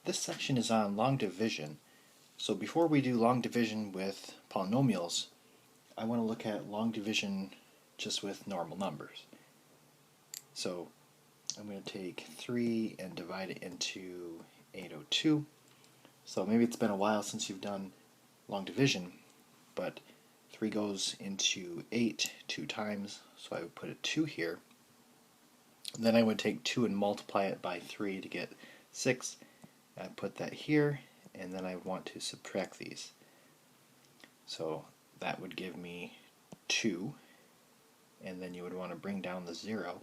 This section is on long division. So before we do long division with polynomials, I want to look at long division just with normal numbers. So I'm going to take 3 and divide it into 802. So maybe it's been a while since you've done long division, but 3 goes into 8 2 times, so I would put a 2 here. And then I would take 2 and multiply it by 3 to get 6. I put that here, and then I want to subtract these. So that would give me 2, and then you would want to bring down the 0.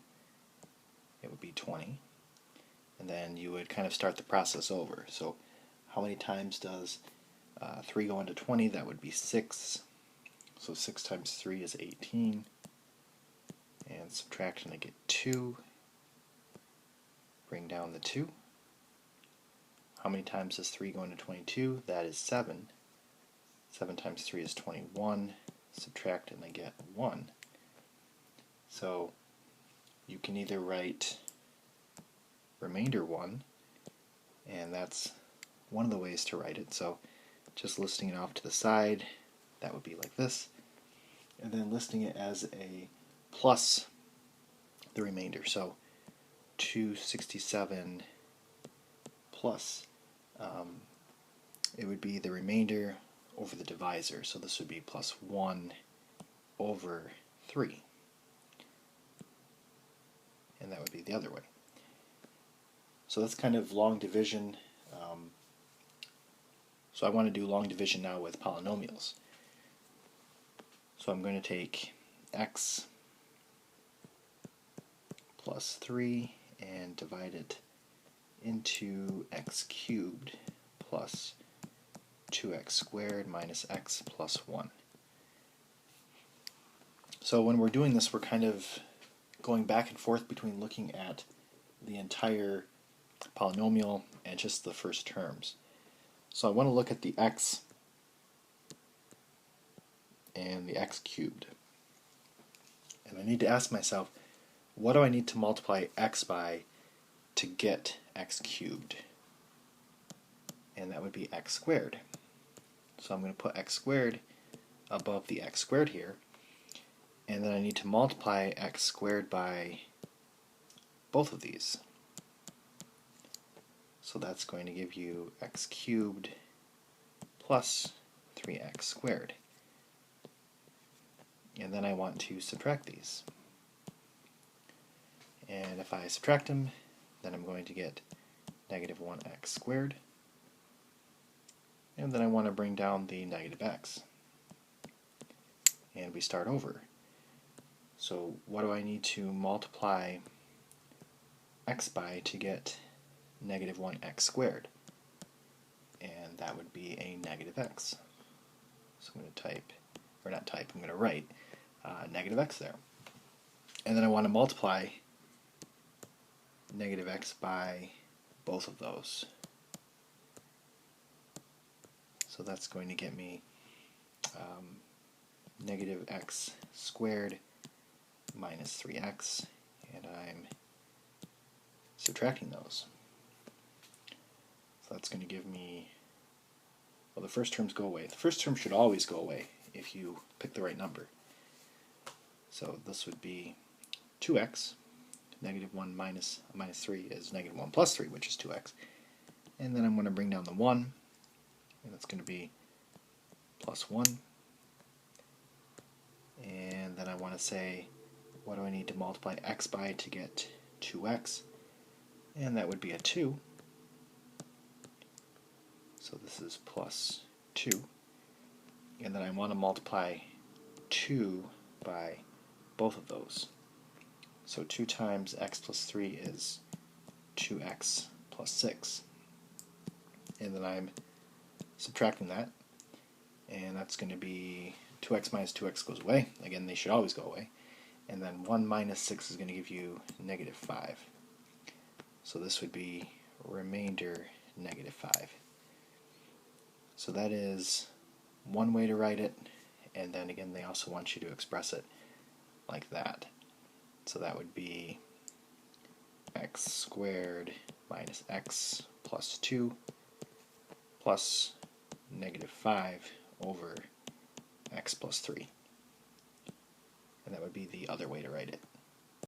It would be 20. And then you would kind of start the process over. So how many times does 3 go into 20? That would be 6. So 6 times 3 is 18. And subtraction, I get 2. Bring down the 2. How many times does 3 go into 22? That is 7. 7 times 3 is 21. Subtract and I get 1. So you can either write remainder 1, and that's one of the ways to write it. So just listing it off to the side, that would be like this. And then listing it as a plus the remainder. So 267 plus, it would be the remainder over the divisor. So this would be plus 1 over 3. And that would be the other way. So that's kind of long division. So I want to do long division now with polynomials. So I'm going to take x plus 3 and divide it into x cubed plus 2x squared minus x plus 1. So when we're doing this, we're kind of going back and forth between looking at the entire polynomial and just the first terms. So I want to look at the x and the x cubed. And I need to ask myself, what do I need to multiply x by to get x cubed? And that would be x squared. So I'm going to put x squared above the x squared here. And then I need to multiply x squared by both of these. So that's going to give you x cubed plus 3x squared. And then I want to subtract these. And if I subtract them, then I'm going to get negative 1x squared. And then I want to bring down the negative x. And we start over. So what do I need to multiply x by to get negative 1x squared? And that would be a negative x. So I'm going to type, or not type, I'm going to write negative x there. And then I want to multiply negative x by both of those. So that's going to get me negative x squared minus 3x, and I'm subtracting those. So that's going to give me, well, the first terms go away. The first term should always go away if you pick the right number. So this would be 2x, negative 1 minus 3 is negative 1 plus 3, which is 2x. And then I'm going to bring down the 1, and that's going to be plus 1. And then I want to say, what do I need to multiply x by to get 2x? And that would be a 2. So this is plus 2. And then I want to multiply 2 by both of those. So 2 times x plus 3 is 2x plus 6. And then I'm subtracting that. And that's going to be 2x minus 2x goes away. Again, they should always go away. And then 1 minus 6 is going to give you negative 5. So this would be remainder negative 5. So that is one way to write it. And then again, they also want you to express it like that. So that would be x squared minus x plus 2 plus negative 5 over x plus 3. And that would be the other way to write it.